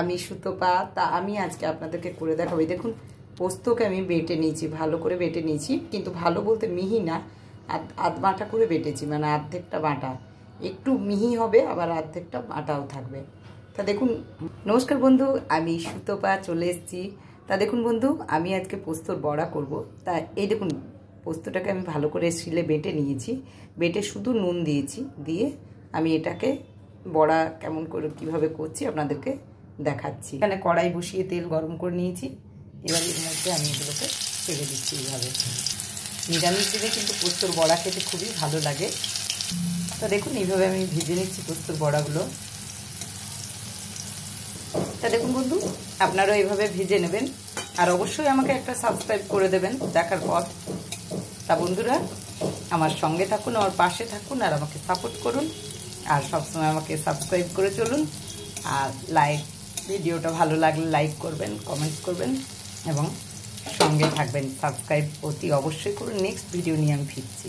আমি সুতপা। তা আমি আজকে আপনাদেরকে করে দেখাবো। দেখুন পোস্তকে আমি বেটে নিয়েছি, ভালো করে বেটে নিয়েছি, কিন্তু ভালো বলতে মিহি না, আধ বাটা করে বেটেছি, মানে অর্ধেকটা বাটা, একটু মিহি হবে আবার অর্ধেকটা বাটাও থাকবে। তা দেখুন, নমস্কার বন্ধু, আমি সুতপা চলে এসেছি। তা দেখুন বন্ধু, আমি আজকে পোস্তর বড়া করব। তা এই দেখুন, পোস্তটাকে আমি ভালো করে শিলে বেটে নিয়েছি, বেটে শুধু নুন দিয়েছি, দিয়ে আমি এটাকে বড়া কেমন করে কীভাবে করছি আপনাদেরকে দেখাচ্ছি। এখানে কড়াই বসিয়ে তেল গরম করে নিয়েছি, এবার এর মধ্যে আমি এগুলোকে ছেড়ে দিচ্ছি। এইভাবে নিরামিষ দিনে কিন্তু পোস্তর বড়া খেতে খুবই ভালো লাগে। তো দেখুন এইভাবে আমি ভেজে নিচ্ছি পোস্তর বড়াগুলো। তা দেখুন বন্ধু, আপনারাও এইভাবে ভেজে নেবেন, আর অবশ্যই আমাকে একটা সাবস্ক্রাইব করে দেবেন দেখার পর। তা বন্ধুরা, আমার সঙ্গে থাকুন, আমার পাশে থাকুন, আর আমাকে সাপোর্ট করুন, আর সবসময় আমাকে সাবস্ক্রাইব করে চলুন। আর ভিডিওটা ভালো লাগলে লাইক করবেন, কমেন্টস করবেন এবং সঙ্গে থাকবেন। সাবস্ক্রাইব অতি অবশ্যই করুন। নেক্সট ভিডিও নিয়ে আমি ফিরছি।